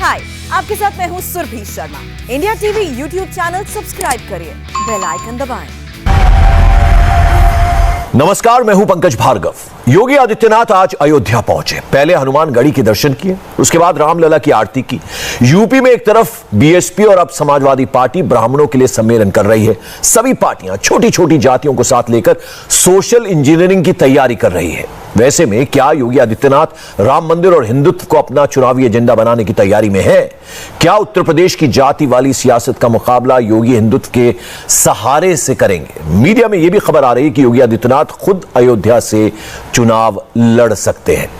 हाय, आपके साथ मैं हूँ Surabhi Sharma. India TV YouTube channel subscribe करिए, बेल आइकन दबाएं। नमस्कार, मैं हूं पंकज भार्गव। योगी आदित्यनाथ आज अयोध्या पहुंचे। पहले हनुमानगढ़ी के दर्शन किए, उसके बाद रामलला की आरती की। यूपी में एक तरफ बीएसपी और अब समाजवादी पार्टी ब्राह्मणों के लिए सम्मेलन कर रही है। सभी पार्टियां छोटी छोटी जातियों को साथ लेकर सोशल इंजीनियरिंग की तैयारी कर रही है। वैसे में क्या योगी आदित्यनाथ राम मंदिर और हिंदुत्व को अपना चुनावी एजेंडा बनाने की तैयारी में है? क्या उत्तर प्रदेश की जाति वाली सियासत का मुकाबला योगी हिंदुत्व के सहारे से करेंगे? मीडिया में यह भी खबर आ रही है कि योगी आदित्यनाथ खुद अयोध्या से चुनाव लड़ सकते हैं।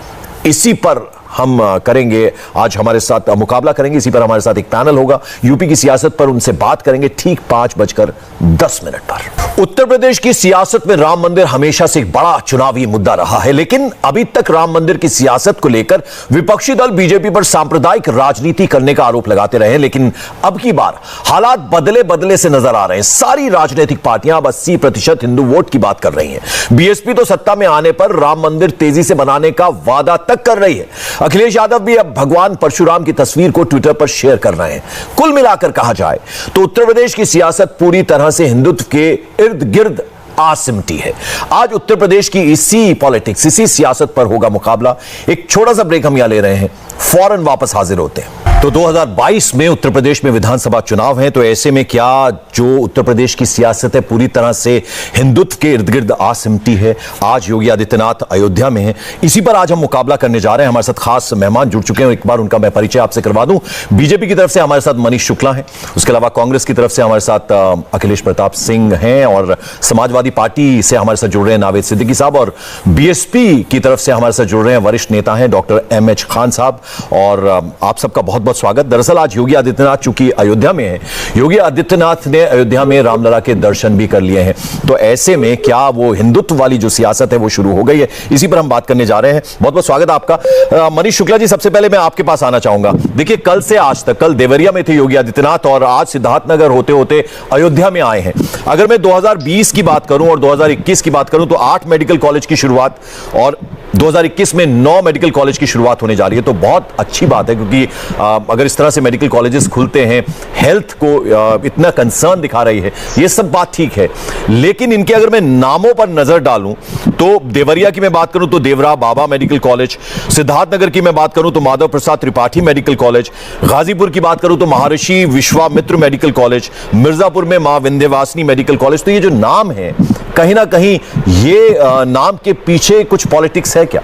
इसी पर हम करेंगे, आज हमारे साथ मुकाबला करेंगे। इसी पर हमारे साथ एक पैनल होगा। यूपी की सियासत पर उनसे बात करेंगे ठीक 5:10 पर। उत्तर प्रदेश की सियासत में राम मंदिर हमेशा से एक बड़ा चुनावी मुद्दा रहा है, लेकिन अभी तक राम मंदिर की सियासत को लेकर विपक्षी दल बीजेपी पर सांप्रदायिक राजनीति करने का आरोप लगाते रहे। लेकिन अब की बार हालात बदले बदले से नजर आ रहे हैं। सारी राजनीतिक पार्टियां अब 80% हिंदू वोट की बात कर रही हैं। बीएसपी तो सत्ता में आने पर राम मंदिर तेजी से बनाने का वादा तक कर रही है। अखिलेश यादव भी अब भगवान परशुराम की तस्वीर को ट्विटर पर शेयर कर रहे हैं। कुल मिलाकर कहा जाए तो उत्तर प्रदेश की सियासत पूरी तरह से हिंदुत्व के इर्द गिर्द आसिमटी है। आज उत्तर प्रदेश की इसी पॉलिटिक्स, इसी सियासत पर होगा मुकाबला। एक छोटा सा ब्रेक हम यहां ले रहे हैं, फौरन वापस हाजिर होते हैं। तो 2022 में उत्तर प्रदेश में विधानसभा चुनाव हैं, तो ऐसे में क्या जो उत्तर प्रदेश की सियासत है पूरी तरह से हिंदुत्व के इर्द गिर्द आसिमटी है? आज योगी आदित्यनाथ अयोध्या में हैं, इसी पर आज हम मुकाबला करने जा रहे हैं। हमारे साथ खास मेहमान जुड़ चुके हैं, एक बार उनका मैं परिचय आपसे करवा दूं। बीजेपी की तरफ से हमारे साथ मनीष शुक्ला हैं, उसके अलावा कांग्रेस की तरफ से हमारे साथ अखिलेश प्रताप सिंह हैं, और समाजवादी पार्टी से हमारे साथ जुड़ रहे हैं नावेद सिद्दीकी साहब, और बीएसपी की तरफ से हमारे साथ जुड़ रहे हैं वरिष्ठ नेता हैं डॉक्टर एमएच खान साहब। और आप सबका बहुत बहुत स्वागत। दरअसल आज योगी आदित्यनाथ चूंकि अयोध्या में है, योगी आदित्यनाथ ने अयोध्या में रामलला के दर्शन भी कर लिए हैं, तो ऐसे में क्या वो हिंदुत्व वाली जो सियासत है वो शुरू हो गई है? इसी पर हम बात करने जा रहे हैं। बहुत बहुत स्वागत आपका। मनीष शुक्ला जी, सबसे पहले मैं आपके पास आना चाहूंगा। देखिए, कल से आज तक, कल देवरिया में थे योगी आदित्यनाथ और आज सिद्धार्थनगर होते होते अयोध्या में आए हैं। अगर मैं 2020 की बात करूं और 2021 की बात करूं तो 8 मेडिकल कॉलेज की शुरुआत, और 2021 में 9 मेडिकल कॉलेज की शुरुआत होने जा रही है। तो बहुत अच्छी बात है, क्योंकि अगर इस तरह से मेडिकल कॉलेजेस खुलते हैं, हेल्थ को इतना कंसर्न दिखा रही है, ये सब बात ठीक है। लेकिन इनके अगर मैं नामों पर नजर डालूं तो देवरिया की मैं बात करूं तो देवरा बाबा मेडिकल कॉलेज, सिद्धार्थनगर की मैं बात करूं तो माधव प्रसाद त्रिपाठी मेडिकल कॉलेज, गाजीपुर की बात करूं तो महर्षि विश्वामित्र मेडिकल कॉलेज, मिर्जापुर में मां विंध्यवासिनी मेडिकल कॉलेज। तो ये जो नाम है, कहीं ना कहीं ये नाम के पीछे कुछ पॉलिटिक्स है क्या?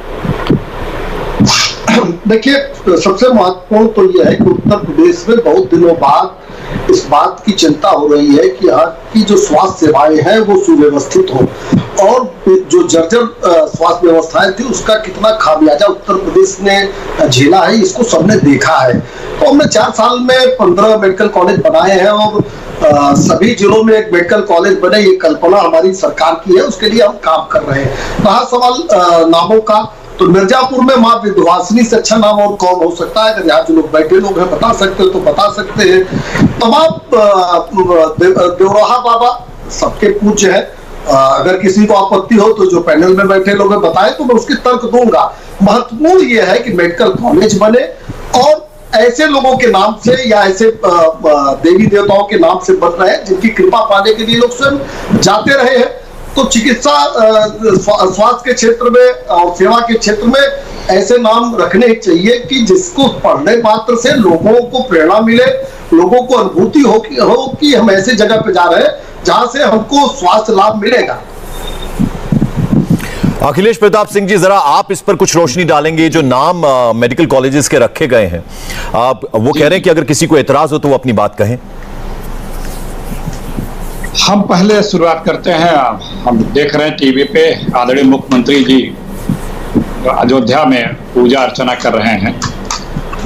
देखिए, सबसे महत्वपूर्ण तो यह है कि उत्तर प्रदेश में बहुत दिनों बाद इस बात की चिंता हो रही है कि यहाँ की जो स्वास्थ्य सेवाएं हैं वो सुव्यवस्थित हो, और जो जर्जर स्वास्थ्य व्यवस्थाएं थी उसका कितना खामियाजा उत्तर प्रदेश ने झेला है, इसको सबने देखा है। तो हमने 4 साल में 15 मेडिकल कॉलेज बनाए हैं, और सभी जिलों में एक मेडिकल कॉलेज बने, ये कल्पना हमारी सरकार की है, उसके लिए हम काम कर रहे हैं। रहा सवाल नामों का, तो मिर्जापुर में मां विंध्यवासिनी से अच्छा नाम और कौन हो सकता है? अगर यहाँ जो लोग बैठे लोग हैं बता सकते हो तो बता सकते हैं। तमाम देवराहा बाबा सबके पूज्य है। अगर किसी को आपत्ति हो तो जो पैनल में बैठे लोग हैं बताए तो मैं उसकी तर्क दूंगा। महत्वपूर्ण यह है कि मेडिकल कॉलेज बने और ऐसे लोगों के नाम से या ऐसे देवी देवताओं के नाम से बन रहे हैं जिनकी कृपा पाने के लिए लोग स्वयं जाते रहे हैं। तो चिकित्सा स्वास्थ्य के क्षेत्र में और सेवा के क्षेत्र में ऐसे नाम रखने चाहिए कि जिसको पढ़ने मात्र से लोगों को प्रेरणा मिले, लोगों को अनुभूति हो कि हम ऐसे जगह पे जा रहे हैं जहां से हमको स्वास्थ्य लाभ मिलेगा। अखिलेश प्रताप सिंह जी, जरा आप इस पर कुछ रोशनी डालेंगे। जो नाम मेडिकल कॉलेजेस के रखे गए हैं, आप वो कह रहे हैं कि अगर किसी को एतराज हो तो वो अपनी बात कहें। हम पहले शुरुआत करते हैं। हम देख रहे हैं टीवी पे आदरणीय मुख्यमंत्री जी अयोध्या में पूजा अर्चना कर रहे हैं।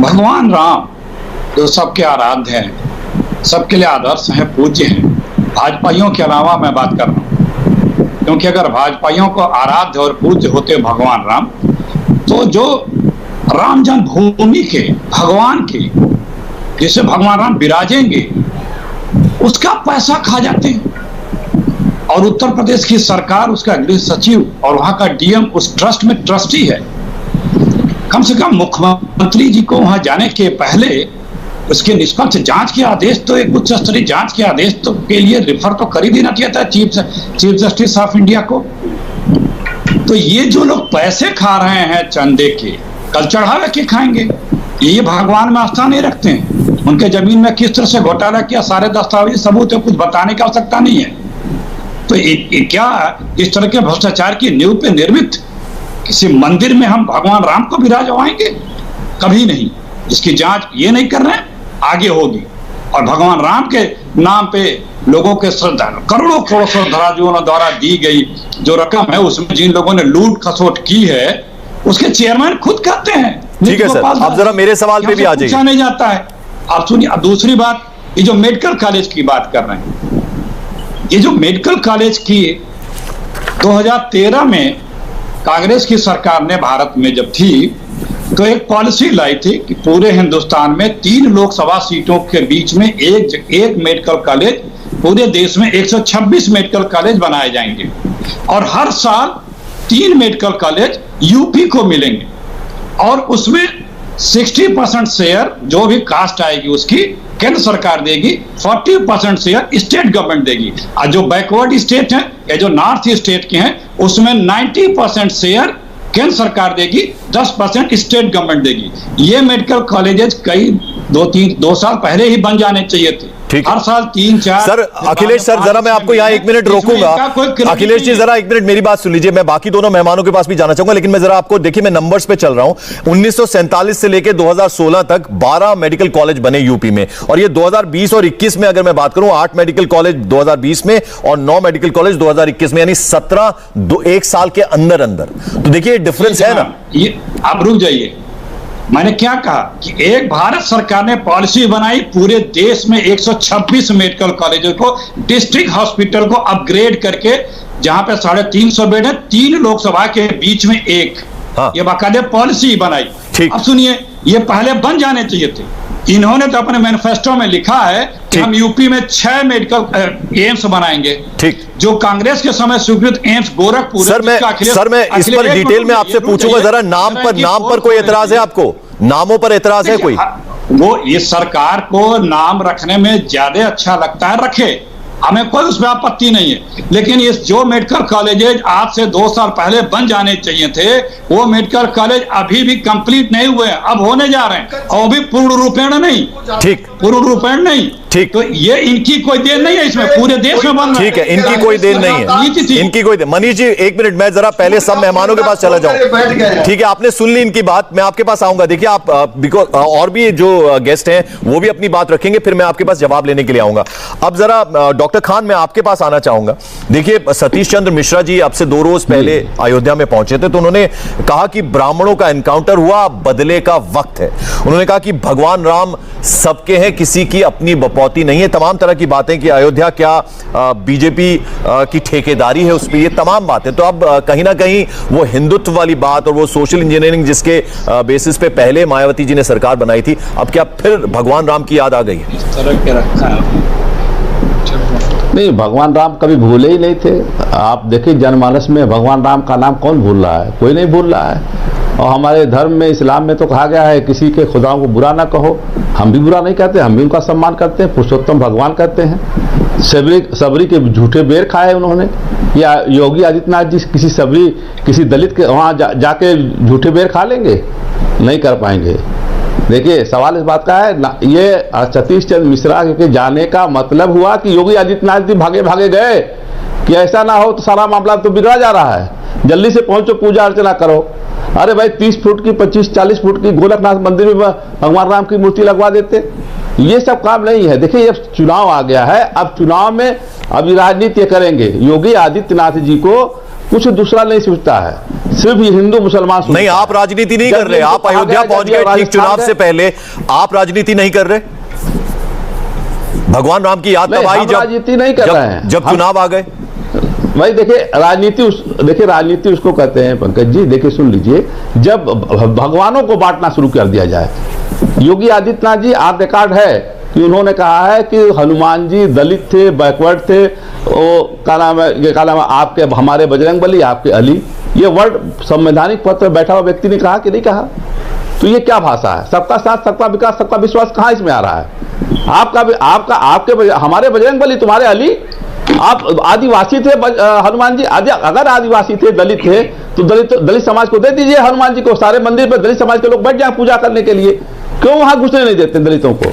भगवान राम जो सबके आराध्य हैं, सबके लिए आदर्श हैं, पूज्य हैं। भाजपाइयों के अलावा मैं बात कर रहा हूँ, क्योंकि अगर भाजपाइयों को आराध्य और पूज्य होते भगवान राम, तो जो राम जन्मभूमि के भगवान के जिसे भगवान राम विराजेंगे उसका पैसा खा जाते हैं, और उत्तर प्रदेश की सरकार, उसका गृह सचिव और वहां का डीएम उस ट्रस्ट में ट्रस्टी है। कम से कम मुख्यमंत्री जी को वहां जाने के पहले उसके निष्पक्ष जांच के आदेश तो एक उच्च स्तरीय जांच के आदेश तो के लिए रिफर तो कर ही देना चाहिए था चीफ जस्टिस ऑफ इंडिया को। तो ये जो लोग पैसे खा रहे हैं चंदे के, कल चढ़ावे के खाएंगे। ये भगवान में आस्था नहीं रखते हैं। उनके जमीन में किस तरह से घोटाला किया, सारे दस्तावेज सबूत है, कुछ बताने की आवश्यकता नहीं है। तो क्या इस तरह के भ्रष्टाचार की नींव पे निर्मित किसी मंदिर में हम भगवान राम को विराजवाएंगे? कभी नहीं। इसकी जांच ये नहीं कर रहे हैं, आगे होगी। और भगवान राम के नाम पे लोगों के श्रद्धा, करोड़ों करोड़ श्रद्धालुओं द्वारा दी गई जो रकम है, उसमें जिन लोगों ने लूट खसोट की है, उसके चेयरमैन खुद कहते हैं। ठीक है सर, आप जरा मेरे सवाल पे भी आ जाइए। पूछा नहीं जाता है। आप सुनिए, अब दूसरी बात, ये जो मेडिकल कॉलेज की बात कर रहे हैं, ये जो मेडिकल कॉलेज की 2013 में कांग्रेस की सरकार ने भारत में जब थी तो एक पॉलिसी लाई थी कि पूरे हिंदुस्तान में 3 लोकसभा सीटों के बीच में एक मेडिकल कॉलेज, पूरे देश में 126 मेडिकल कॉलेज बनाए जाएंगे और हर साल 3 मेडिकल कॉलेज यूपी को मिलेंगे और उसमें 60% शेयर जो भी कास्ट आएगी उसकी केंद्र सरकार देगी, 40% शेयर स्टेट गवर्नमेंट देगी। और जो बैकवर्ड स्टेट हैं या जो नॉर्थ स्टेट के हैं उसमें 90% शेयर केंद्र सरकार देगी, 10% स्टेट गवर्नमेंट देगी। ये मेडिकल कॉलेजेस कई 2 साल पहले ही बन जाने चाहिए थे। हर साल 3-4। सर अखिलेश सर, जरा मैं आपको यहाँ 1 मिनट रोकूंगा। अखिलेश जी जरा 1 मिनट मेरी बात सुन लीजिए। मैं बाकी दोनों मेहमानों के पास भी जाना चाहूंगा, लेकिन मैं जरा आपको देखिए, मैं नंबर्स पे चल रहा हूं। 1947 से लेकर 2016 तक 12 मेडिकल कॉलेज बने यूपी में, और ये 2020 और 21 में अगर मैं बात करूं, 8 मेडिकल कॉलेज 2020 में और 9 मेडिकल कॉलेज 2021 में, यानी 17 1 साल के अंदर अंदर। तो देखिए डिफरेंस है ना। ये आप रुक जाइए, मैंने क्या कहा कि एक भारत सरकार ने पॉलिसी बनाई पूरे देश में 126 मेडिकल कॉलेजों को डिस्ट्रिक्ट हॉस्पिटल को अपग्रेड करके, जहां पे 350 बेड है, 3 लोकसभा के बीच में एक। हाँ। ये बाकायदे पॉलिसी बनाई। अब सुनिए, ये पहले बन जाने चाहिए थे। इन्होंने तो अपने मैनिफेस्टो में लिखा है कि हम यूपी में 6 मेडिकल एम्स बनाएंगे। ठीक, जो कांग्रेस के समय स्वीकृत एम्स गोरखपुर। सर मैं इस पर डिटेल में आपसे पूछूंगा जरा। नाम पर कोई एतराज है आपको? नामों पर एतराज है कोई? वो इस सरकार को नाम रखने में ज्यादा अच्छा लगता है, रखे, हमें कोई उसमें आपत्ति नहीं है। लेकिन ये जो मेडिकल कॉलेजेज आज से 2 साल पहले बन जाने चाहिए थे, वो मेडिकल कॉलेज अभी भी कंप्लीट नहीं हुए, अब होने जा रहे हैं, और भी पूर्ण रूपेण नहीं। ठीक, पूर्ण रूपेण नहीं। ठीक, तो ये इनकी कोई देन नहीं है, इसमें पूरे देश में बन रहा है। ठीक है, इनकी कोई देन नहीं है, इनकी कोई देन। मनीष जी 1 मिनट, मैं जरा पहले सब मेहमानों के पास चला जाऊं। ठीक है, आपने सुन ली इनकी बात, मैं आपके पास आऊंगा। देखिए आप और भी जो गेस्ट हैं वो भी अपनी बात रखेंगे, फिर मैं आपके पास जवाब लेने के लिए आऊंगा। अब जरा डॉक्टर खान, मैं आपके पास आना चाहूंगा। देखिए सतीश चंद्र मिश्रा जी अब से 2 रोज पहले अयोध्या में पहुंचे थे, तो उन्होंने कहा कि ब्राह्मणों का एनकाउंटर हुआ, बदले का वक्त है। उन्होंने कहा कि भगवान राम सबके हैं, किसी की अपनी बपौती नहीं है। तमाम तरह की बातें कि अयोध्या क्या बीजेपी की ठेकेदारी है उस पर, ये तमाम बातें। तो अब कहीं ना कहीं वो हिंदुत्व वाली बात और वो सोशल इंजीनियरिंग जिसके बेसिस पे पहले मायावती जी ने सरकार बनाई थी, अब क्या फिर भगवान राम की याद आ गई है? इस तरह के रखा है। नहीं, भगवान राम कभी भूले ही नहीं थे। आप देखिए जनमानस में भगवान राम का नाम कौन भूल रहा है? कोई नहीं भूल रहा है। और हमारे धर्म में, इस्लाम में तो कहा गया है किसी के खुदाओं को बुरा ना कहो। हम भी बुरा नहीं कहते, हम भी उनका सम्मान करते हैं, पुरुषोत्तम भगवान कहते हैं। सबरी के झूठे बेर खाए उन्होंने, या योगी आदित्यनाथ जी किसी दलित के वहाँ जाके झूठे बेर खा लेंगे? नहीं कर पाएंगे। देखिए सवाल इस बात का है ना, ये सतीश चंद्र मिश्रा के जाने का मतलब हुआ कि योगी आदित्यनाथ जी भागे भागे गए कि ऐसा ना हो तो सारा मामला तो बिगड़ा जा रहा है, जल्दी से पहुंचो, पूजा अर्चना करो। अरे भाई 30 फुट की 25-40 फुट की गोरखनाथ मंदिर में भगवान राम की मूर्ति लगवा देते। ये सब काम नहीं है। देखिए अब चुनाव आ गया है, अब चुनाव में अभी राजनीति करेंगे। योगी आदित्यनाथ जी को कुछ दूसरा नहीं सोचता है, सिर्फ ये हिंदू मुसलमान नहीं। आप राजनीति नहीं कर रहे, आप अयोध्या पहुंच गए ठीक चुनाव से पहले, आप राजनीति नहीं कर रहे। भगवान राम की याद तब आई जब राजनीति नहीं कर रहे हैं, जब चुनाव आ गए। भाई देखिए राजनीति उसको कहते हैं पंकज जी। देखिए सुन लीजिए, जब भगवानों को बांटना शुरू कर दिया जाए। योगी आदित्यनाथ जी आर्ट कार्ड है कि उन्होंने कहा है कि हनुमान जी दलित थे, बैकवर्ड थे, वो क्या नाम है आपके हमारे बजरंगबली, आपके अली। ये वर्ड संवैधानिक पद पर बैठा हुआ व्यक्ति ने कहा कि नहीं कहा? तो ये क्या भाषा है? सबका साथ, सबका विकास, सबका विश्वास कहां इसमें आ रहा है? आपके हमारे बजरंगबली, तुम्हारे अली, आप आदिवासी थे हनुमान जी, अगर आदिवासी थे, दलित थे, तो दलित समाज को दे दीजिए हनुमान जी को। सारे मंदिर पर दलित समाज के लोग बैठ जाए पूजा करने के लिए, क्यों वहां घुसने नहीं देते दलितों को?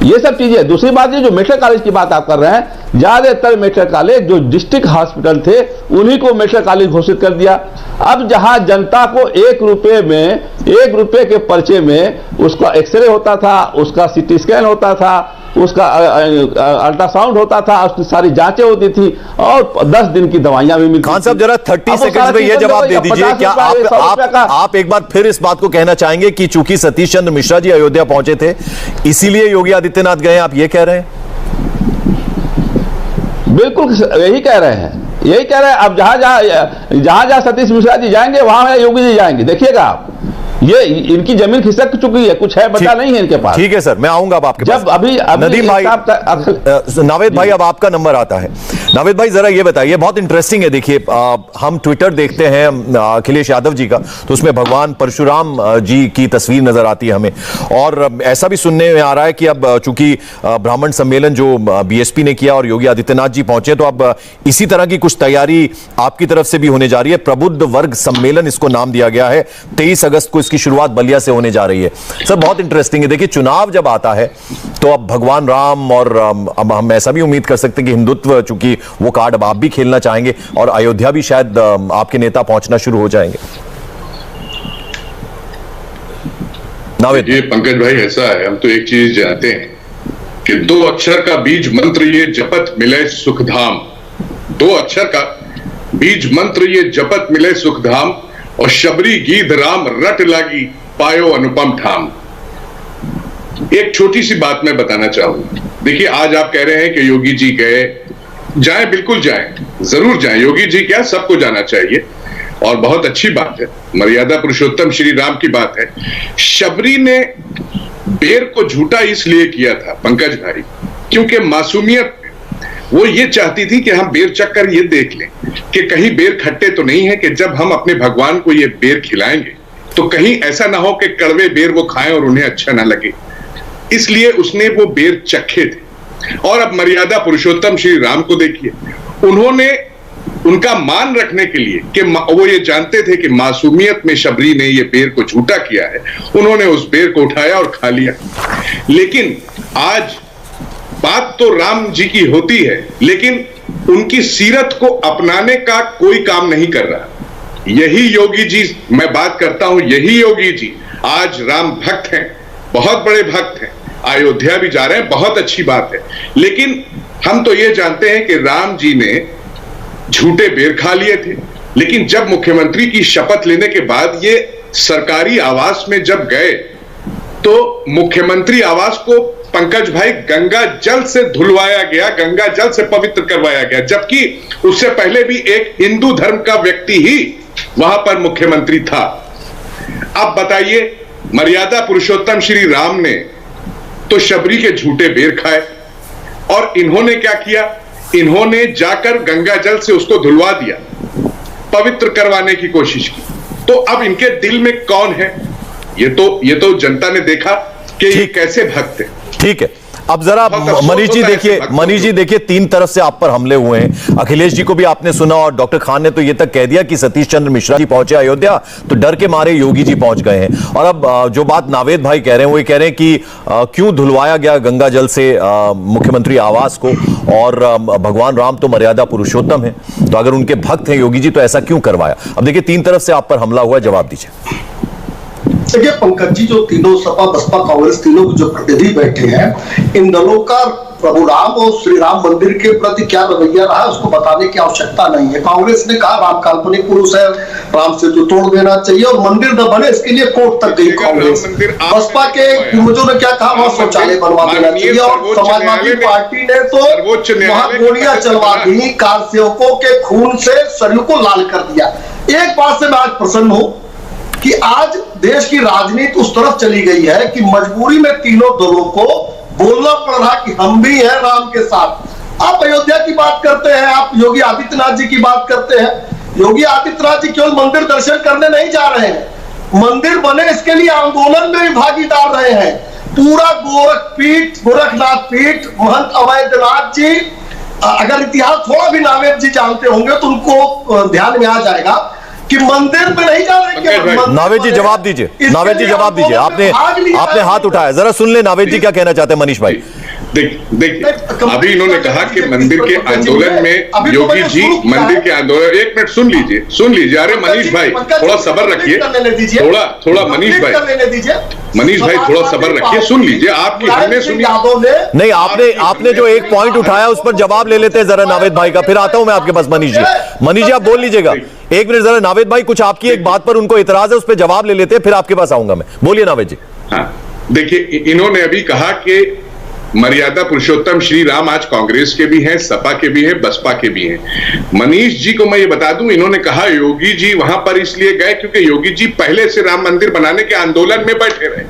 ये सब चीजें। दूसरी बात, ये जो मेडिकल कॉलेज की बात आप कर रहे हैं, ज्यादातर मेडिकल कॉलेज जो डिस्ट्रिक्ट हॉस्पिटल थे उन्हीं को मेडिकल कॉलेज घोषित कर दिया। अब जहां जनता को 1 रुपए के पर्चे में उसका एक्सरे होता था, उसका सीटी स्कैन होता था, उसका अल्ट्रासाउंड होता था, उसकी सारी जांचें होती थी और 10 दिन की दवाइयां भी मिलती। खान साहब जरा 30 सेकंड में यह जवाब दे दीजिए, क्या आप एक बार फिर इस बात को कहना चाहेंगे कि चूंकि सतीश चंद्र मिश्रा जी अयोध्या पहुंचे थे इसीलिए योगी आदित्यनाथ गए, आप ये कह रहे हैं? बिल्कुल यही कह रहे हैं। अब जहां सतीश मिश्रा जी जाएंगे वहां योगी जी जाएंगे। देखिएगा आप, ये इनकी जमीन खिसक चुकी है, कुछ है बचा नहीं है इनके पास। ठीक है सर, मैं आऊंगा अब आपके पास। अभी नदीम भाई, नावेद भाई, अब आपका नंबर आता है। नावेद भाई जरा ये बताइए, बहुत इंटरेस्टिंग है। देखिए, हम ट्विटर देखते हैं अखिलेश यादव जी का, तो उसमें भगवान परशुराम जी की तस्वीर नजर आती है हमें, और ऐसा भी सुनने में आ रहा है कि अब चूंकि ब्राह्मण सम्मेलन जो बीएसपी ने किया और योगी आदित्यनाथ जी पहुंचे, तो अब इसी तरह की कुछ तैयारी आपकी तरफ से भी होने जा रही है। प्रबुद्ध वर्ग सम्मेलन इसको नाम दिया गया है। 23 अगस्त को की शुरुआत बलिया से होने जा रही है। सर बहुत इंटरेस्टिंग है। देखिए, चुनाव जब आता है तो अब भगवान राम और अब हम ऐसा भी उम्मीद कर सकते हैं कि हिंदुत्व, चूंकि वो कार्ड अब आप भी खेलना चाहेंगे और अयोध्या भी शायद आपके नेता पहुंचना शुरू हो जाएंगे। नावेद, ये पंकज भाई ऐसा है, हम तो एक चीज जानते हैं कि 2 अक्षर का बीज मंत्र ये जपत मिले सुखधाम। 2 अक्षर का बीज मंत्र ये जपत मिले सुखधाम, और शबरी गीध राम रट लागी पायो अनुपम ठाम। एक छोटी सी बात मैं बताना चाहूंगा। देखिए, आज आप कह रहे हैं कि योगी जी गए, जाएं, बिल्कुल जाएं, जरूर जाएं। योगी जी क्या, सबको जाना चाहिए और बहुत अच्छी बात है, मर्यादा पुरुषोत्तम श्री राम की बात है। शबरी ने बेर को झूठा इसलिए किया था पंकज भाई, क्योंकि मासूमियत वो ये चाहती थी कि हम बेर चक्कर ये देख लें कि कहीं बेर खट्टे तो नहीं है, कि जब हम अपने भगवान को ये बेर खिलाएंगे तो कहीं ऐसा ना हो कि कड़वे बेर वो खाएं और उन्हें अच्छा ना लगे। इसलिए उसने वो बेर चखे थे। और अब मर्यादा पुरुषोत्तम श्री राम को देखिए, उन्होंने उनका मान रखने के लिए कि वो ये जानते थे कि मासूमियत में शबरी ने ये बेर को झूठा किया है, उन्होंने उस बेर को उठाया और खा लिया। लेकिन आज बात तो राम जी की होती है, लेकिन उनकी सीरत को अपनाने का कोई काम नहीं कर रहा। यही योगी जी, मैं बात करता हूं, यही योगी जी आज राम भक्त हैं, बहुत बड़े भक्त हैं, अयोध्या भी जा रहे हैं, बहुत अच्छी बात है। लेकिन हम तो ये जानते हैं कि राम जी ने झूठे बेर खा लिए थे, लेकिन जब मुख्यमंत्री की शपथ लेने के बाद ये सरकारी आवास में जब गए, तो मुख्यमंत्री आवास को पंकज भाई गंगा जल से धुलवाया गया, गंगा जल से पवित्र करवाया गया, जबकि उससे पहले भी एक हिंदू धर्म का व्यक्ति ही वहां पर मुख्यमंत्री था। अब बताइए, मर्यादा पुरुषोत्तम श्री राम ने तो शबरी के झूठे बेर खाए, और इन्होंने क्या किया, इन्होंने जाकर गंगा जल से उसको धुलवा दिया, पवित्र करवाने की कोशिश की। तो अब इनके दिल में कौन है? ये तो जनता ने देखा कि ये कैसे भक्त है। ठीक है, अब जरा मनीष जी देखिए 3 तरफ से आप पर हमले हुए हैं। अखिलेश जी को भी आपने सुना और डॉक्टर खान ने तो यह तक कह दिया कि सतीश चंद्र मिश्रा जी पहुंचे अयोध्या तो डर के मारे योगी जी पहुंच गए हैं। और अब जो बात नावेद भाई कह रहे हैं वो ये कह रहे हैं कि क्यों धुलवाया गया गंगा जल से मुख्यमंत्री आवास को, और भगवान राम तो मर्यादा पुरुषोत्तम है, तो अगर उनके भक्त हैं योगी जी तो ऐसा क्यों करवाया? अब देखिए 3 तरफ से आप पर हमला हुआ, जवाब दीजिए। देखिए पंकज जी, जो तीनों सपा बसपा कांग्रेस तीनों जो प्रतिनिधि बैठे हैं, इन दलों का प्रभु राम और श्री राम मंदिर के प्रति क्या रवैया रहा है उसको बताने की आवश्यकता नहीं है। कांग्रेस ने कहा राम काल्पनिक पुरुष है, राम से तो तोड़ देना चाहिए और मंदिर न बने इसके लिए कोर्ट तक गई कांग्रेस। बसपा के पूर्वजों ने क्या कहा, वहां शौचालय बनवा देना चाहिए, और समाजवादी पार्टी ने तो वहां गोलियां चलवा दी, कार सेवकों के खून से शरीर को लाल कर दिया। एक बात से मैं आज प्रसन्न हूं कि आज देश की राजनीति उस तरफ चली गई है कि मजबूरी में तीनों दलों को बोलना पड़ रहा कि हम भी हैं राम के साथ। आप अयोध्या की बात करते हैं, आप योगी आदित्यनाथ जी की बात करते हैं। योगी आदित्यनाथ जी केवल मंदिर दर्शन करने नहीं जा रहे हैं, मंदिर बने इसके लिए आंदोलन में भी भागीदार रहे हैं। पूरा गोरखनाथ पीठ, महंत अवैधनाथ जी, अगर इतिहास थोड़ा भी नावेद जी जानते होंगे तो उनको ध्यान में आ जाएगा कि मंदिर में नहीं जा रहे। नावेद जी जवाब दीजिए, नावेद जी जवाब दीजिए। आपने हाथ उठाया, जरा सुन ले नावेद जी क्या कहना चाहते हैं। मनीष भाई देखिए अभी इन्होंने कहा कि मंदिर के आंदोलन में योगी जी मंदिर के आंदोलन, एक मिनट सुन लीजिए। अरे मनीष भाई थोड़ा सब्र रखिए, थोड़ा मनीष भाई थोड़ा सब्र रखिए, सुन लीजिए। आपकी हमने सुनी नहीं, आपने जो एक पॉइंट उठाया उस पर जवाब ले लेते हैं जरा नावेद भाई का, फिर आता हूं मैं आपके पास। मनीष जी आप बोल लीजिएगा, एक मिनट जरा। नावेद भाई कुछ आपकी एक बात पर उनको इतराज है, उस पर जवाब ले लेते हैं, फिर आपके पास आऊंगा मैं। बोलिए नावेद जी। हाँ देखिए, इन्होंने अभी कहा कि मर्यादा पुरुषोत्तम श्री राम आज कांग्रेस के भी हैं, सपा के भी हैं, बसपा के भी हैं। मनीष जी को मैं ये बता दूं, इन्होंने कहा योगी जी वहां पर इसलिए गए क्योंकि योगी जी पहले से राम मंदिर बनाने के आंदोलन में बैठे रहे,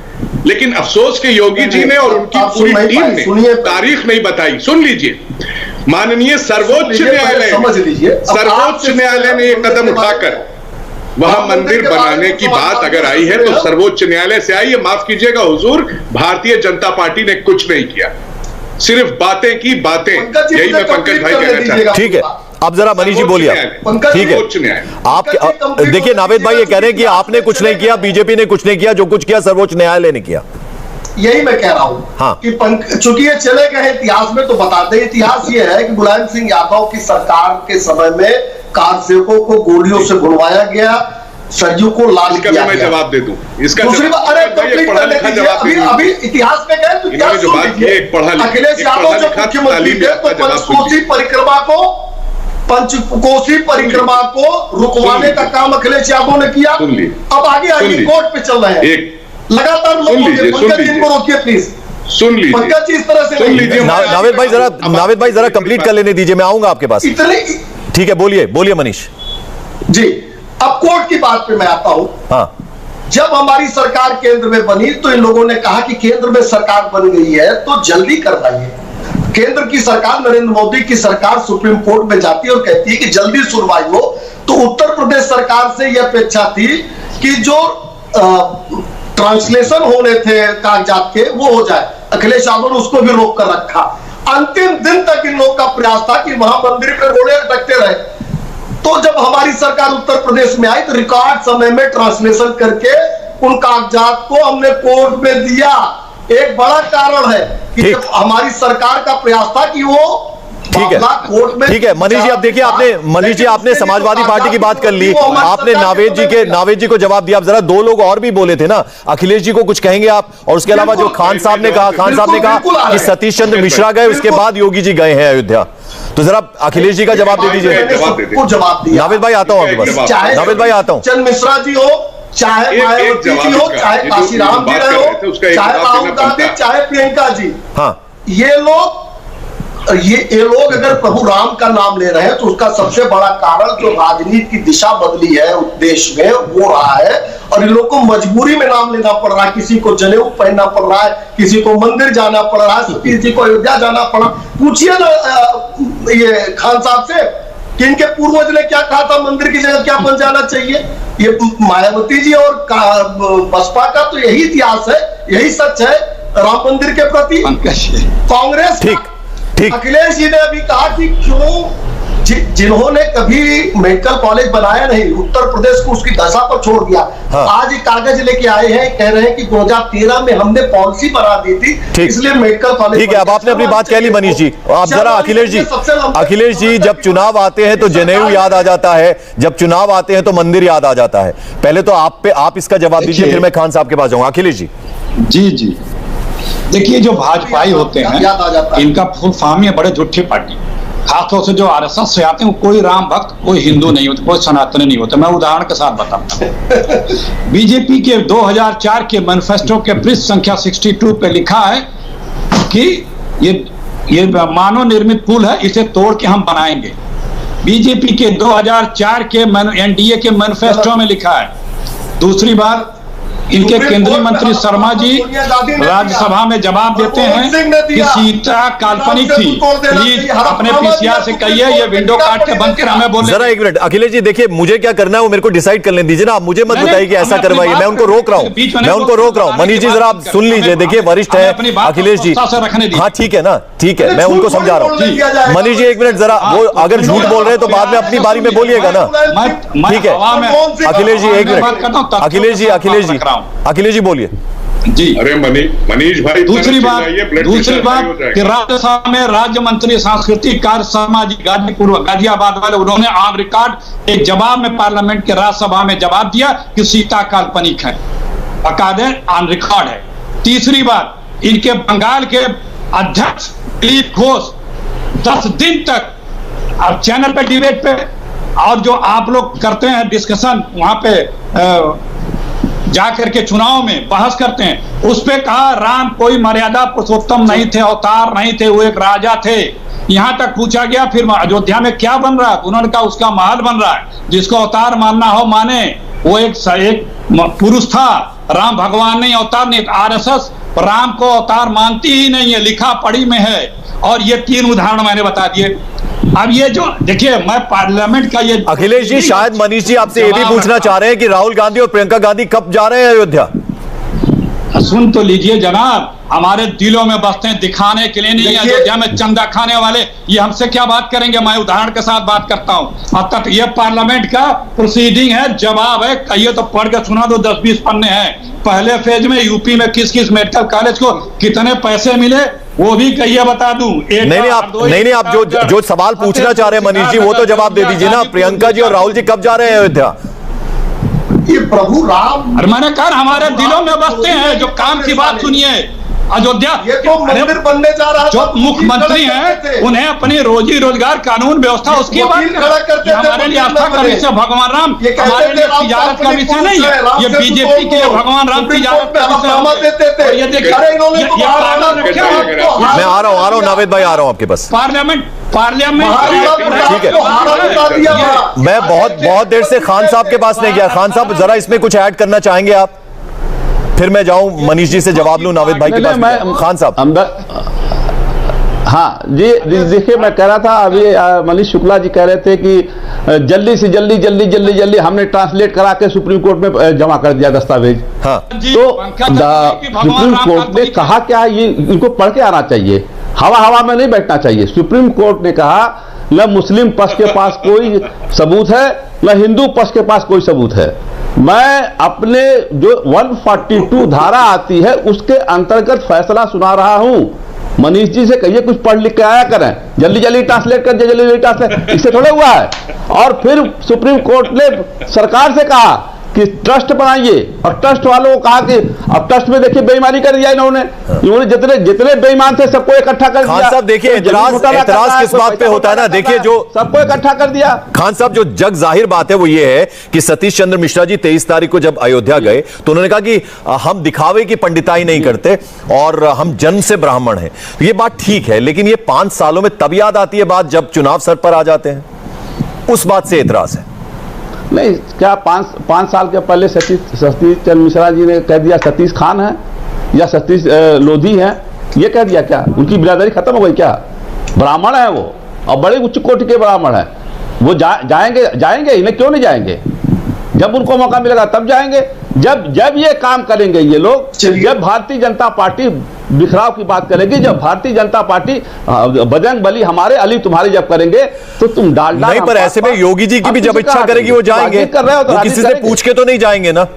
लेकिन अफसोस के योगी जी ने और उनकी पूरी टीम ने तारीख नहीं बताई। सुन लीजिए, माननीय सर्वोच्च न्यायालय ने एक कदम उठाकर वहां मंदिर बनाने की बात अगर आई है तो सर्वोच्च न्यायालय से आई है। माफ कीजिएगा हुजूर, भारतीय जनता पार्टी ने कुछ नहीं किया, सिर्फ बातें की बातें। यही मैं पंकज भाई कहना चाहता हूं। ठीक है, अब जरा मनीष जी बोलिए। ठीक है, आप देखिए नावेद भाई ये कह रहे हैं कि आपने कुछ नहीं किया, बीजेपी ने कुछ नहीं किया, जो कुछ किया सर्वोच्च न्यायालय ने किया। यही मैं कह रहा हूं। हाँ। कि चूंकि ये चले गए इतिहास में तो बताते हैं। इतिहास ये है कि मुलायम सिंह यादव की सरकार के समय में कार सेवकों को गोलियों से भुनवाया गया, सरजू को लाल किया गया। मैं जवाब दे दूं इसका दूसरी बात, अरे अभी इतिहास में गए तो इतिहास सुन लीजिए। अखिलेश यादव जब मुख्यमंत्री थे तो पंचकोसी परिक्रमा को रुकवाने का काम अखिलेश यादव ने किया। अब आगे हाई कोर्ट पे चल रहे हैं लगातार। इनको रोकिए प्लीज, सुन लीजिए पंकज जी, इस तरह से सुन लीजिए। नावेद भाई जरा कंप्लीट कर लेने दीजिए, मैं आऊंगा आपके पास। ठीक है, बोलिए मनीष जी। अब कोर्ट की बात पे मैं आता हूं। हाँ। जब हमारी सरकार केंद्र में बनी तो इन लोगों ने कहा कि केंद्र में सरकार बन गई है तो जल्दी करवाइए। केंद्र की सरकार, नरेंद्र मोदी की सरकार सुप्रीम कोर्ट में जाती है और कहती है कि जल्दी सुनवाई हो। तो उत्तर प्रदेश सरकार से यह अपेक्षा थी कि जो ट्रांसलेशन होने थे कागजात के वो हो जाए। अखिलेश यादव ने उसको भी रोक कर रखा। अंतिम दिन तक इन लोग का प्रयास था कि वहां मंदिर पे घोड़े अटकते रहे। तो जब हमारी सरकार उत्तर प्रदेश में आई तो रिकॉर्ड समय में ट्रांसलेशन करके उन कागजात को हमने कोर्ट में दिया। एक बड़ा कारण है कि जब हमारी सरकार का प्रयास था कि वो ठीक है मनीष जी। अब देखिए मनीष जी आपने समाजवादी पार्टी की बात कर ली, आपने नावेद जी को जवाब दिया। अब जरा दो लोग और भी बोले थे ना, अखिलेश जी को कुछ कहेंगे आप, और उसके अलावा जो खान साहब ने कहा कि सतीश चंद्र मिश्रा गए, उसके बाद योगी जी गए हैं अयोध्या। तो जरा अखिलेश जी का जवाब दे दीजिए। जवाब दिया नावेद भाई आता हूं आपके पास। नावेद भाई आता हूं। चंद्र मिश्रा जी हो, चाहे मायावती जी हो, चाहे काशीराम जी रहे हो, चाहे राहुल गांधी, चाहे प्रियंका जी, हाँ, ये लोग अगर प्रभु राम का नाम ले रहे हैं तो उसका सबसे बड़ा कारण जो राजनीति की दिशा बदली है देश में वो रहा है। और इन लोग को मजबूरी में नाम लेना पड़ रहा है। किसी को जनेऊ पहनना पड़ रहा है, किसी को मंदिर जाना पड़ रहा है, किसी को अयोध्या जाना पड़ा। पूछिए ना ये खान साहब से कि इनके पूर्वज ने क्या कहा था, मंदिर की जगह क्या बन जाना चाहिए। ये मायावती जी और बसपा का तो यही इतिहास है, यही सच है राम मंदिर के प्रति। कांग्रेस अखिलेश जी ने अभी कहा कि क्यों जिन्होंने कभी मेडिकल कॉलेज बनाया नहीं, उत्तर प्रदेश को उसकी दशा पर छोड़ दिया। हाँ। आज कागज लेके आए हैं, कह रहे हैं कि 2013 में हमने पॉलिसी बना दी थी, इसलिए मेडिकल कॉलेज। ठीक है, अब आपने अपनी बात कह ली मनीष जी। आप जरा अखिलेश जी जब चुनाव आते हैं तो जनेऊ याद आ जाता है, जब चुनाव आते हैं तो मंदिर याद आ जाता है। पहले तो आप इसका जवाब दीजिए, फिर मैं खान साहब के पास जाऊंगा। अखिलेश जी। जी देखिए, जो भाजपाई होते हैं इनका फुल फॉर्म है बड़े झूठी पार्टी। खासतौर से जो आरएसएस से आते हैं वो कोई राम भक्त, कोई हिंदू नहीं होता, कोई सनातनी नहीं होता। मैं उदाहरण के साथ बताता हूँ। बीजेपी के 2004 के मैनिफेस्टो के पृष्ठ संख्या 62 पे लिखा है कि ये मानव निर्मित पुल है, इसे तोड़ के हम बनाएंगे। बीजेपी के 2004 के एनडीए के मैनिफेस्टो में लिखा है। दूसरी बार इनके केंद्रीय मंत्री शर्मा जी राज्यसभा में जवाब देते हैं कि सीता काल्पनिक थी। प्लीज अपने पीसीआर से कहिए ये विंडो काट के बंद कर हमें बोले। जरा एक मिनट अखिलेश जी, देखिए मुझे क्या करना है वो मेरे को डिसाइड कर लेने दीजिए ना। आप मुझे मत बताइए कि ऐसा करवाइए, मैं उनको रोक रहा हूँ, मैं उनको रोक रहा हूँ। मनीष जी जरा आप सुन लीजिए, देखिए वरिष्ठ है अखिलेश जी। हाँ ठीक है ना, ठीक है, मैं उनको समझा रहा हूँ। मनीष जी एक मिनट जरा, वो अगर झूठ बोल रहे हैं तो बाद में अपनी बारी में बोलिएगा ना। ठीक है अखिलेश जी एक मिनट, अखिलेश जी बोलिए जी। अरे मनीष भाई, दूसरी बात कि राज्यसभा में राज्य मंत्री सांस्कृतिक कार्य शर्मा जी गाजियाबाद वाले, उन्होंने ऑन रिकॉर्ड एक जवाब में पार्लियामेंट के राज्यसभा में जवाब दिया कि सीता काल्पनिक है, बाकायदा ऑन रिकॉर्ड है। तीसरी बात, इनके बंगाल के अध्यक्ष दिलीप घोष 10 दिन तक अब चैनल पे डिबेट पे और जो आप लोग करते हैं डिस्कशन वहां पे जाकर के चुनाव में बहस करते हैं, उस पे कहा राम कोई मर्यादा पुरुषोत्तम नहीं थे, अवतार नहीं थे, वो एक राजा थे। यहां तक पूछा गया फिर अयोध्या में क्या बन रहा है, उन्होंने कहा उसका महल बन रहा है। जिसको अवतार मानना हो माने, वो एक पुरुष था, राम भगवान नहीं, अवतार नहीं। आरएसएस राम को अवतार मानती ही नहीं है, लिखा पढ़ी में है। और ये 3 उदाहरण मैंने बता दिए। अब ये जो देखिए, मैं पार्लियामेंट का ये अखिलेश जी, शायद मनीष जी आपसे ये भी पूछना चाह रहे हैं कि राहुल गांधी और प्रियंका गांधी कब जा रहे हैं अयोध्या? सुन तो लीजिए जनाब, हमारे दिलों में बसते हैं, दिखाने के लिए नहीं। अयोध्या में चंदा खाने वाले ये हमसे क्या बात करेंगे? मैं उदाहरण के साथ बात करता हूं। अब तक ये पार्लियामेंट का प्रोसीडिंग है, जवाब है, कहिए तो पढ़ के सुना दो। 10-20 पन्ने हैं। पहले फेज में यूपी में किस किस मेडिकल कॉलेज को कितने पैसे मिले वो भी कहिए, बता दूं। नहीं आप जो सवाल पूछना चाह रहे हैं मनीष जी, वो तो जवाब दे दीजिए ना। प्रियंका जी और राहुल जी कब जा रहे हैं अयोध्या? ये प्रभु राम, और मैंने कहा हमारे दिलों में बसते हैं। जो काम की बात सुनिए, अयोध्या ये तो मंदिर बनने जा रहा है। जो मुख्यमंत्री हैं उन्हें अपनी रोजी रोजगार कानून व्यवस्था उसकी बात हमारे लिए आस्था का विषय भगवान राम, हमारे लिए तिजारत का विषय नहीं है। ये बीजेपी के भगवान राम तिजारत का विषय। ये देखिए, मैं आ रहा हूँ नावेद भाई, आ रहा हूँ आपके पास। पार्लियामेंट ठीक है, मैं बहुत देर से खान साहब के पास नहीं गया। खान साहब जरा इसमें कुछ ऐड करना चाहेंगे आप? फिर मैं जाऊं मनीष जी से जवाब लूं नावेद भाई के पास। खान साहब। हाँ जी, देखिए मैं कह रहा था अभी, मनीष शुक्ला जी कह रहे थे कि जल्दी से जल्दी हमने ट्रांसलेट करा के सुप्रीम कोर्ट में जमा कर दिया दस्तावेज। हाँ। तो सुप्रीम कोर्ट ने कहा क्या, ये इनको पढ़ के आना चाहिए, हवा में नहीं बैठना चाहिए। सुप्रीम कोर्ट ने कहा न मुस्लिम पक्ष के पास कोई सबूत है, न हिंदू पक्ष के पास कोई सबूत है। मैं अपने जो 142 धारा आती है उसके अंतर्गत फैसला सुना रहा हूं। मनीष जी से कहिए कुछ पढ़ लिख के आया करें, जल्दी ट्रांसलेट कर, जल्दी ट्रांसलेट, इससे थोड़ा हुआ है। और फिर सुप्रीम कोर्ट ने सरकार से कहा कि ट्रस्ट बनाइए, और ट्रस्ट वालों को कहा कि अब ट्रस्ट में देखिए बेईमानी कर दिया इन्होंने जितने बेईमान थे सबको इकट्ठा कर दिया। खान साहब देखिए, एतराज किस बात पे होता है ना, देखिए जो सबको इकट्ठा कर दिया। खान साहब, जो जग जाहिर बात है वो ये है कि सतीश चंद्र मिश्रा जी 23 तारीख को जब अयोध्या गए तो उन्होंने कहा कि हम दिखावे की पंडिताई नहीं करते और हम जन्म से ब्राह्मण हैं। ये बात ठीक है, लेकिन ये 5 सालों में तब याद आती है बात जब चुनाव सर पर आ जाते हैं, उस बात से एतराज है। नहीं, क्या 5 साल के पहले सतीश चंद्र मिश्रा जी ने कह दिया सतीश खान है या सतीश लोधी है? ये कह दिया क्या? उनकी बिरादरी खत्म हो गई क्या? ब्राह्मण है वो, और बड़े उच्च कोटि के ब्राह्मण है वो। जाएंगे इन्हें क्यों नहीं जाएंगे? जब उनको मौका मिलेगा तब जाएंगे। जब ये काम करेंगे ये लोग, जब भारतीय जनता पार्टी बिखराव की बात करेगी, जब भारतीय जनता पार्टी बजरंग बली हमारे अली तुम्हारे जब करेंगे तो तुम डाल नहीं। पर ऐसे में योगी जी की भी जब इच्छा करेगी वो जाएंगे, वो किसी से पूछ के तो नहीं जाएंगे ना,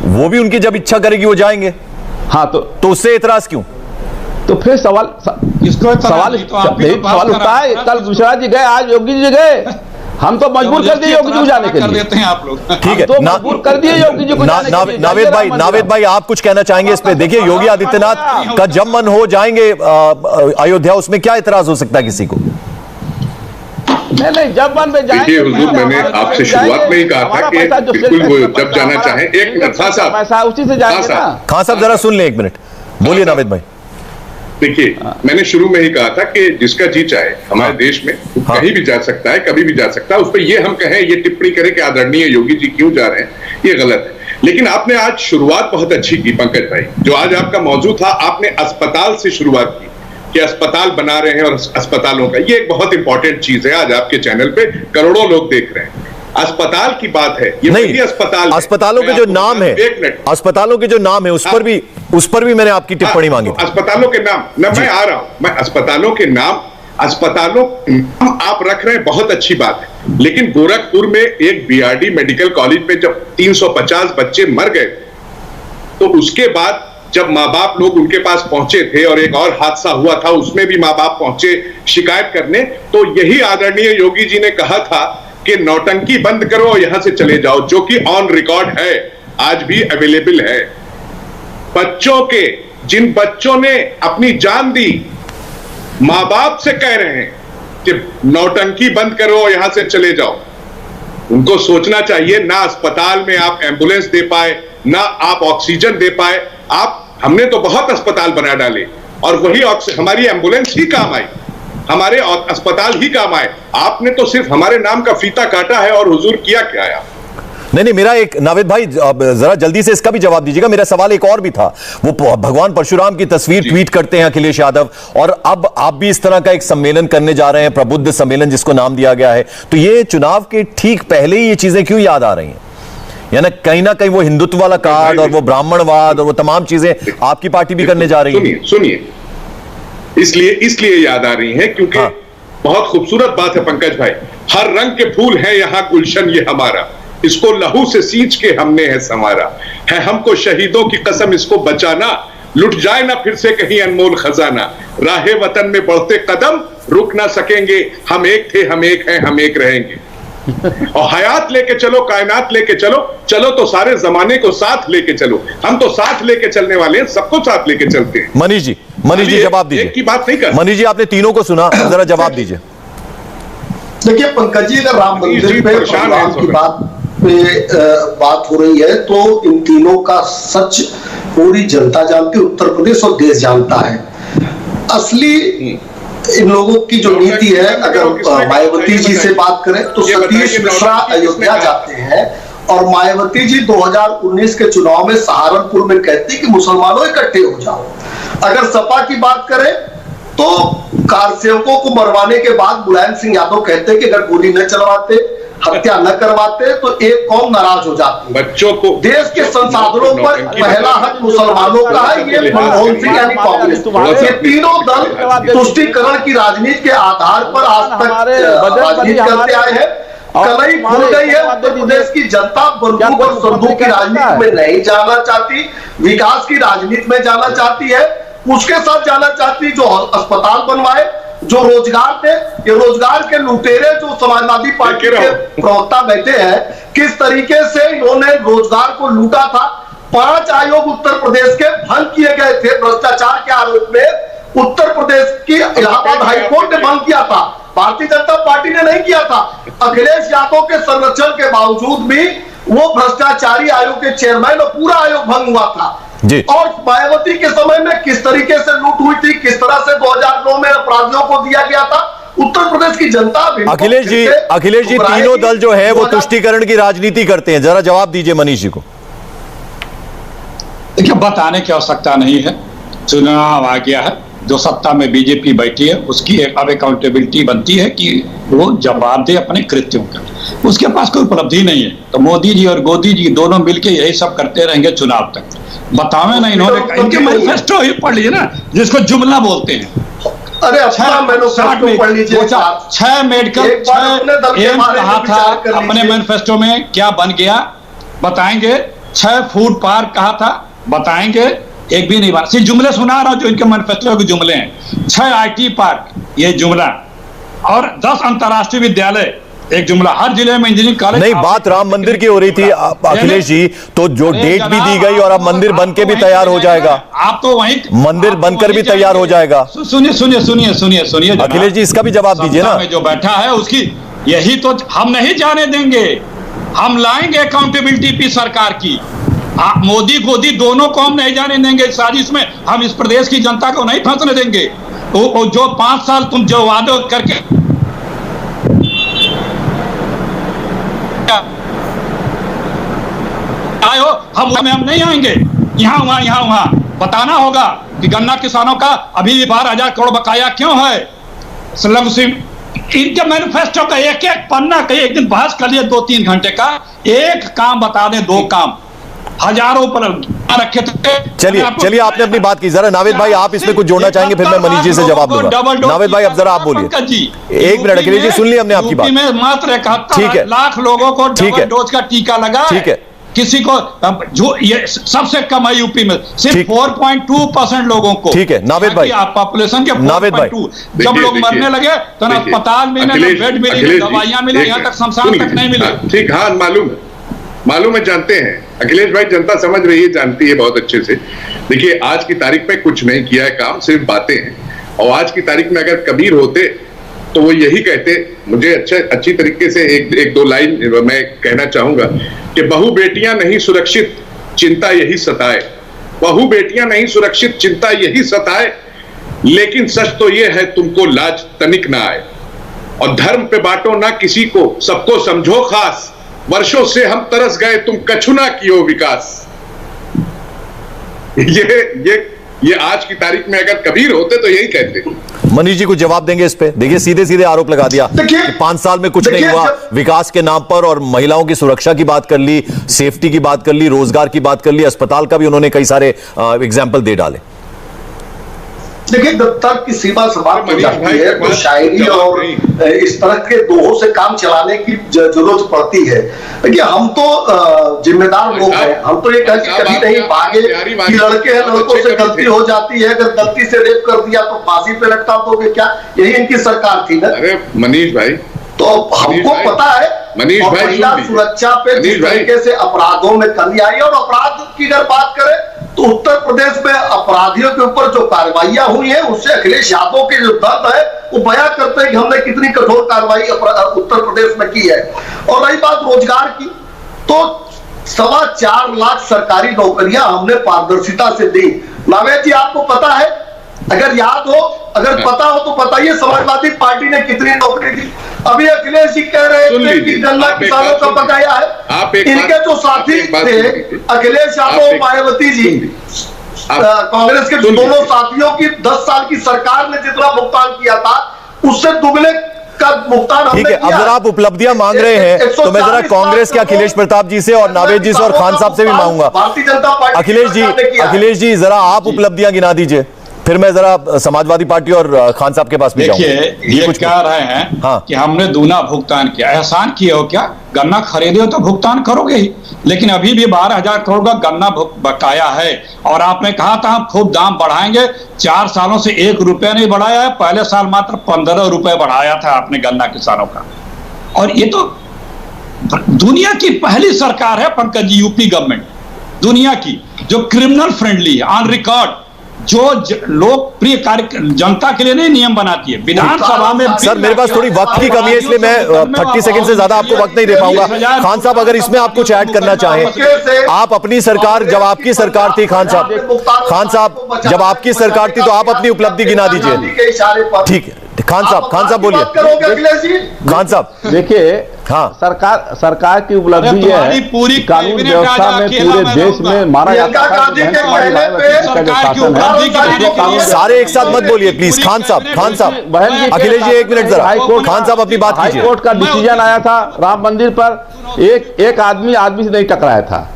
वो भी उनकी जब इच्छा करेगी वो जाएंगे। हाँ, तो उससे एतराज क्यों? तो फिर सवाल उठता है। कल मिश्रा जी गए, आज योगी जी गए, हम तो मजबूर कर दिए योगी जी को जाने के लिए। देते हैं आप लोग। ठीक है, तो मजबूर कर दिए योगी जी को जाने के लिए। नावेद भाई आप कुछ कहना चाहेंगे इस पे? देखिए, योगी आदित्यनाथ का जब मन हो जाएंगे अयोध्या, उसमें क्या एतराज हो सकता है किसी को? नहीं, जब मन में जाएंगे। देखिए हुजूर, मैंने आपसे शुरुआत में ही कहा था कि बिल्कुल वो जब जाना चाहे। एक मिनट खान साहब, पैसा उसी से जाएंगे ना। खान साहब जरा सुन ले, 1 मिनट बोलिए नावेद भाई। देखिए, मैंने शुरू में ही कहा था कि जिसका जी चाहे हमारे देश में कहीं भी जा सकता है, कभी भी जा सकता है। उस पर ये हम कहें, ये टिप्पणी करें कि आदरणीय योगी जी क्यों जा रहे हैं, ये गलत है। लेकिन आपने आज शुरुआत बहुत अच्छी की पंकज भाई। जो आज आपका मौजू था, आपने अस्पताल से शुरुआत की कि अस्पताल बना रहे हैं और अस्पतालों का, ये एक बहुत इंपॉर्टेंट चीज है। आज आपके चैनल पे करोड़ों लोग देख रहे हैं। अस्पताल की बात है, ये नहीं, अस्पताल, अस्पतालों के जो नाम है, अस्पतालों के जो नाम है, उस पर भी मैंने आपकी टिप्पणी मांगी थी। अस्पतालों के नाम, मैं आ रहा हूं, मैं अस्पतालों के नाम आप रख रहे हैं, बहुत अच्छी बात है। लेकिन गोरखपुर में एक बीआरडी मेडिकल कॉलेज में जब 350 बच्चे मर गए, तो उसके बाद जब माँ बाप लोग उनके पास पहुंचे थे और एक और हादसा हुआ था, उसमें भी माँ बाप पहुंचे शिकायत करने, तो यही आदरणीय योगी जी ने कहा था कि नौटंकी बंद करो, यहां से चले जाओ, जो कि ऑन रिकॉर्ड है, आज भी अवेलेबल है। बच्चों के, जिन बच्चों ने अपनी जान दी, मां बाप से कह रहे हैं कि नौटंकी बंद करो, यहां से चले जाओ। उनको सोचना चाहिए, ना अस्पताल में आप एम्बुलेंस दे पाए, ना आप ऑक्सीजन दे पाए। हमने तो बहुत अस्पताल बना डाले और वही हमारी एम्बुलेंस ही काम आई, हमारे अस्पताल ही काम आए। आपने तो सिर्फ हमारे नाम का फीता काटा है और हुजूर किया क्या है? नहीं, मेरा एक, नावेद भाई जरा जल्दी से इसका भी जवाब दीजिएगा। मेरा सवाल एक और भी था। वो भगवान परशुराम की तस्वीर ट्वीट करते हैं अखिलेश यादव, और अब आप भी इस तरह का एक सम्मेलन करने जा रहे हैं, प्रबुद्ध सम्मेलन जिसको नाम दिया गया है। तो ये चुनाव के ठीक पहले ही ये चीजें क्यों याद आ रही हैं? यानी कहीं ना कहीं वो हिंदुत्व वाला कार्ड और वो ब्राह्मणवाद और वो तमाम चीजें आपकी पार्टी भी करने जा रही है। सुनिए, इसलिए याद आ रही है क्योंकि बहुत खूबसूरत बात है पंकज भाई। हर रंग के फूल हैं यहाँ गुलशन ये हमारा, इसको लहू से सींच के हमने है संवारा, है हमको शहीदों की कसम इसको बचाना, लुट जाए ना फिर से कहीं अनमोल खजाना, राहे वतन में बढ़ते कदम रुक ना सकेंगे, हम एक थे, हम एक हैं, हम एक रहेंगे। और हयात लेके चलो, कायनात लेके चलो, चलो तो सारे जमाने को साथ लेके चलो। हम तो साथ लेके चलने वाले हैं, सबको साथ लेके चलते हैं। मनीष जी जवाब दीजिए। एक की बात नहीं कर, मनीष जी आपने तीनों को सुना, जरा जवाब दीजिए। देखिए पंकज जी, अगर राम मंदिर पे भगवान की बात हो रही है तो इन तीनों का सच पूरी जनता जानती है, उत्तर प्रदेश और देश जानता है। असली इन लोगों की जो नीति है, अगर मायावती जी से बात करें तो सतीश मिश्रा अयोध्या जाते हैं और मायावती जी 2019 के चुनाव में सहारनपुर में कहती कि मुसलमानों इकट्ठे हो जाओ। अगर सपा की बात करें तो कारसेवकों को मरवाने के बाद मुलायम सिंह यादव कहते कि अगर गोली न चलवाते, हत्या न करवाते तो एक कौम नाराज हो जाती। बच्चों को, देश के संसाधनों पर पहला हक मुसलमानों का है, ये मनमोहन सिंह यानी कांग्रेस, ये तीनों दल तुष्टीकरण की राजनीति के आधार पर आज तक राजनीति करते आए हैं। कलई खुल गई है, उत्तर प्रदेश की जनता बंदूक और संदूक की राजनीति में नहीं जाना चाहती, विकास की राजनीति में जाना चाहती है। उसके साथ जाना चाहती जो अस्पताल बनवाए, जो रोजगार थे, ये रोजगार के लुटेरे जो समाजवादी पार्टी के प्रवक्ता बैठे हैं, किस तरीके से इन्होंने रोजगार को लूटा था। 5 आयोग उत्तर प्रदेश के भंग किए गए थे भ्रष्टाचार के आरोप में। उत्तर प्रदेश की इलाहाबाद हाईकोर्ट ने भंग किया था, भारतीय जनता पार्टी ने नहीं किया था। अखिलेश यादव के संरक्षण के बावजूद भी वो भ्रष्टाचारी आयोग के चेयरमैन और पूरा आयोग भंग हुआ था। और मायावती के समय में किस तरीके से लूट हुई थी, किस तरह से 2009 में अपराधियों को दिया गया था। उत्तर प्रदेश की जनता अखिलेश जी तीनों दल जो है वो तुष्टीकरण की राजनीति करते हैं, जरा जवाब दीजिए मनीष जी को। देखिए, बताने की आवश्यकता नहीं है, चुनाव आ गया है, जो सत्ता में बीजेपी बैठी है उसकी अब अकाउंटेबिलिटी बनती है कि वो जवाब दे अपने कृत्यों का। उसके पास कोई उपलब्धि नहीं है, तो मोदी जी और गोदी जी दोनों मिलके यही सब करते रहेंगे चुनाव तक। बतावे ना, इन्होंने इनके मैनिफेस्टो ही पढ़ लीजिए ना, जिसको जुमला बोलते हैं। अरे अपना मैनिफेस्टो पढ़ लीजिए। 6 मेडिकल, 6 एम्स कहा था अपने मैनिफेस्टो में, क्या बन गया बताएंगे। 6 फूड पार्क कहा था, बताएंगे, एक भी नहीं बात। सिर्फ जुमले सुना रहा हूं जो इनके मैनिफेस्टो के जुमले हैं। 6 IT पार्क, ये जुमला, और 10 अंतरराष्ट्रीय विद्यालय, एक जुमला। हर जिले में इंजीनियरिंग कॉलेज। नहीं, बात राम मंदिर की हो रही थी अखिलेश जी, तो जो डेट भी दी गई और अब मंदिर बन के भी तैयार हो जाएगा। आप तो वहीं मंदिर बनकर भी तैयार हो जाएगा। सुनिए अखिलेश जी, इसका भी जवाब दीजिए ना। जो बैठा है उसकी, यही तो हम नहीं जाने देंगे। हम लाएंगे अकाउंटेबिलिटी भी सरकार की। मोदी गोदी दोनों को हम नहीं जाने देंगे इस साजिश में। हम इस प्रदेश की जनता को नहीं फंसने देंगे। वो जो 5 साल तुम जो वादे करके आए हो, हम नहीं आएंगे। यहाँ वहां बताना होगा कि गन्ना किसानों का अभी भी 12,000 करोड़ बकाया क्यों है। इनके मैनिफेस्टो का एक एक पन्ना का एक दिन बहस कर लिए 2-3 घंटे का, एक काम बता दें, 2 काम हजारों पर रखे थे। चलिए आपने अपनी बात की। जरा नावेद भाई आप इसमें कुछ जोड़ना चाहेंगे, फिर मैं मनीष जी से जवाब दूंगा। नावेद भाई अब जरा आप बोलिए। 1 मिनट अखिलेश जी सुन ली हमने आपकी बात। में मात्र 71 लाख लोगों को डबल डोज का टीका लगा। ठीक है, किसी को जो ये सबसे कम है यूपी में, सिर्फ 4.2% लोगों को। ठीक है नावेद भाई, पॉपुलेशन के 4.2। जब लोग मरने लगे तो ना अस्पताल मिले, ना बेड मिले, दवाइयां मिले, यहाँ तक शमशान तक नहीं मिले। ठीक, हाँ मालूम है, जानते हैं अखिलेश भाई, जनता समझ रही है, जानती है बहुत अच्छे से। देखिए आज की तारीख में कुछ नहीं किया है काम, सिर्फ बातें हैं। और आज की तारीख में अगर कबीर होते तो वो यही कहते। मुझे अच्छी तरीके से एक दो लाइन मैं कहना चाहूंगा कि बहू बेटियां नहीं सुरक्षित, चिंता यही सताए। बहू बेटियां नहीं सुरक्षित, चिंता यही सताए, लेकिन सच तो यह है तुमको लाज तनिक ना आए। और धर्म पे बांटो ना किसी को, सबको समझो खास। वर्षों से हम तरस गए, तुम कछु ना कियो विकास। ये आज की तारीख में अगर कबीर होते तो यही कहते। मनीष जी कुछ जवाब देंगे इस पे? देखिए सीधे आरोप लगा दिया कि 5 साल में कुछ नहीं हुआ विकास के नाम पर, और महिलाओं की सुरक्षा की बात कर ली, सेफ्टी की बात कर ली, रोजगार की बात कर ली, अस्पताल का भी उन्होंने कई सारे एग्जाम्पल दे डाले। देखिए जब तक की सीमा समाप्त हो जाती है तो शायरी और इस तरह के दोहों से काम चलाने की जरूरत पड़ती है। देखिए हम तो जिम्मेदार लोग हैं, हम तो ये कभी नहीं भागे कि लड़के हैं, लड़कों से गलती हो जाती है, अगर गलती से रेप कर दिया तो फांसी पे लटका दोगे क्या? यही इनकी सरकार थी ना। अरे मनीष भाई, तो हमको पता है मनीष भाई, महिला सुरक्षा पे जिस तरीके से अपराधों में कमी आई है, और अपराध की अगर बात करें तो उत्तर प्रदेश में अपराधियों के ऊपर जो कार्रवाइयां हुई है उससे अखिलेश यादव के जो दर्द है वो बयां करते हैं कि हमने कितनी कठोर कार्रवाई उत्तर प्रदेश में की है। और रही बात रोजगार की, तो 4.25 लाख सरकारी नौकरियां हमने पारदर्शिता से दी। नावेद जी आपको पता है, अगर याद हो, अगर पता हो तो बताइए समाजवादी पार्टी ने कितनी नौकरी दी? अभी अखिलेश जी कह रहे थे कि गन्ना किसानों का बकाया है। इनके जो साथी थे अखिलेश यादव, मायावती जी, कांग्रेस के दोनों साथियों की 10 साल की सरकार ने जितना भुगतान किया था उससे दुगने का भुगतान हमने किया। ठीक है, अब जरा आप उपलब्धियां मांग रहे हैं तो मैं जरा कांग्रेस के अखिलेश प्रताप जी से और नावेद जी से और खान साहब से भी मांगूंगा। भारतीय जनता पार्टी अखिलेश जी जरा आप उपलब्धियां गिना दीजिए, फिर मैं जरा समाजवादी पार्टी और खान साहब के पास भी जाऊंगा। देखिए ये कुछ कह रहे हैं कि हमने दूना भुगतान किया। एहसान किए हो क्या? गन्ना खरीदे हो तो भुगतान करोगे ही, लेकिन अभी भी 12,000 करोड़ का गन्ना बकाया है। और आपने कहा था हम खूब दाम बढ़ाएंगे, 4 सालों से 1 रुपया नहीं बढ़ाया है। पहले साल मात्र 15 रुपए बढ़ाया था आपने गन्ना किसानों का। और ये तो दुनिया की पहली सरकार है पंकज जी, यूपी गवर्नमेंट दुनिया की जो क्रिमिनल फ्रेंडली है, ऑन रिकॉर्ड, जो लोकप्रिय कार्य जनता के लिए नहीं नियम बनाती है। विधानसभा में सर मेरे पास थोड़ी वक्त की कमी है इसलिए मैं 30 सेकंड से ज्यादा आपको वक्त नहीं दे पाऊंगा। खान साहब अगर इसमें आप कुछ ऐड करना चाहें, आप अपनी सरकार, जब आपकी सरकार थी खान साहब जब आपकी सरकार थी तो आप अपनी उपलब्धि गिना दीजिए। ठीक है खान साहब बोलिए। खान साहब देखिए, हाँ सरकार की उपलब्धि है पूरी कानून व्यवस्था में पूरे देश में मारा जाता है। सारे एक साथ मत बोलिए प्लीज। खान साहब अखिलेश जी 1 मिनट जरा। खान साहब अपनी बात कीजिए। हाईकोर्ट का डिसीजन आया था राम मंदिर पर, एक आदमी से नहीं टकराया था।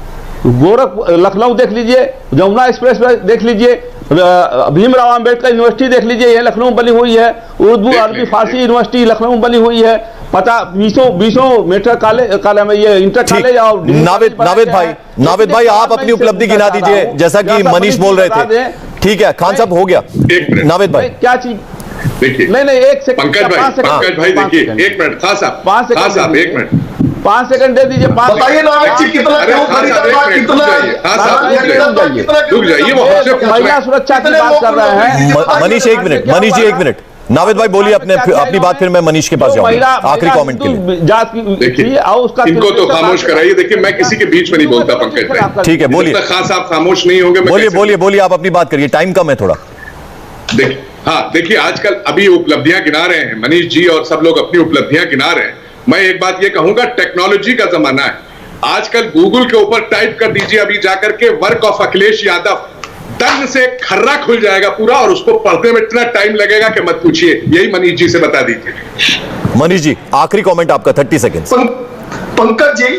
लखनऊ देख लीजिए, जमुना एक्सप्रेस देख लीजिए, भीमराव अंबेडकर यूनिवर्सिटी देख लीजिए, यह लखनऊ बनी हुई है। उर्दू अरबी फारसी यूनिवर्सिटी लखनऊ बनी हुई है। 20 मीटर काले में ये इंटर कॉलेज। और नावेद भाई आप अपनी उपलब्धि गिना दीजिए जैसा कि मनीष बोल रहे थे। ठीक है खान साहब हो गया। नावेद भाई क्या चीज? देखिए नहीं 1 सेकंड पंकज भाई देखिए 1 मिनट खान साहब 1 मिनट 5 सेकंड दे दीजिए। बताइए महिला सुरक्षा की बात कर रहे हैं। मनीष जी 1 मिनट नावेद भाई बोलिए अपनी बात, फिर मैं मनीष के पास जाऊंगा आखिरी कमेंट के लिए। जात की देखिए, उसका इनको तो खामोश कराइए। देखिए, मैं किसी के बीच में नहीं बोलता पंकज भाई। ठीक है, बोलिए। खास आप खामोश नहीं होंगे। बोलिए आप अपनी बात करिए, टाइम कम है थोड़ा। देखिए आजकल अभी उपलब्धियां गिना रहे हैं मनीष जी, और सब लोग अपनी उपलब्धियां गिना रहे हैं। मैं एक बात ये कहूंगा, टेक्नोलॉजी का जमाना है आजकल। गूगल के ऊपर टाइप कर दीजिए अभी जाकर के, वर्क ऑफ अखिलेश यादव, दर्द से खर्रा खुल जाएगा पूरा, और उसको पढ़ने में इतना टाइम लगेगा कि मत पूछिए। यही मनीष जी से बता दीजिए। मनीष जी आखिरी कमेंट आपका, 30 सेकंड। पंकज जी,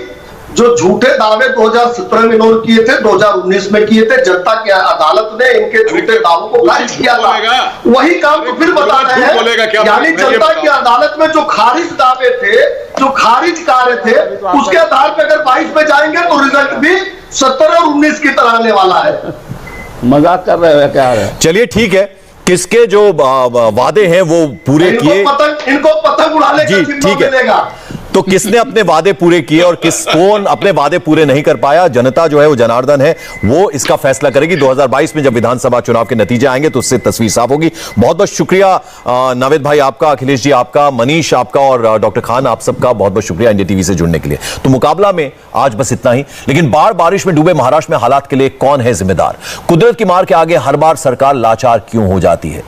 जो झूठे दावे 2017 में इन्होंने किए थे, 2019 में किए थे, जनता की अदालत ने इनके झूठे दावों को खारिज किया था। वही काम तो फिर बता रहे हैं। यानी जनता की अदालत में जो खारिज दावे थे, जो खारिज कार्य थे, उसके आधार पर अगर 22 में जाएंगे तो रिजल्ट भी 17 और 19 की तरह आने वाला है। मजाक कर रहे हो क्या? चलिए ठीक है, किसके जो वादे हैं वो पूरे किए, इनको पतंग उड़ाने का जिम्मा मिलेगा। तो किसने अपने वादे पूरे किए और कौन अपने वादे पूरे नहीं कर पाया, जनता जो है वो जनार्दन है, वो इसका फैसला करेगी। 2022 में जब विधानसभा चुनाव के नतीजे आएंगे तो उससे तस्वीर साफ होगी। बहुत बहुत शुक्रिया नावेद भाई आपका, अखिलेश जी आपका, मनीष आपका और डॉक्टर खान आप सबका बहुत बहुत शुक्रिया इंडिया टीवी से जुड़ने के लिए। तो मुकाबला में आज बस इतना ही, लेकिन बाढ़ बारिश में डूबे महाराष्ट्र में हालात के लिए कौन है जिम्मेदार? कुदरत की मार के आगे हर बार सरकार लाचार क्यों हो जाती है?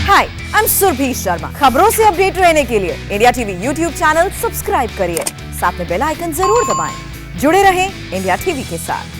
हाय, आई एम सुरभि शर्मा। खबरों से अपडेट रहने के लिए India TV YouTube channel subscribe करिए, साथ में बेल आइकन जरूर दबाएं। जुड़े रहें इंडिया टीवी के साथ।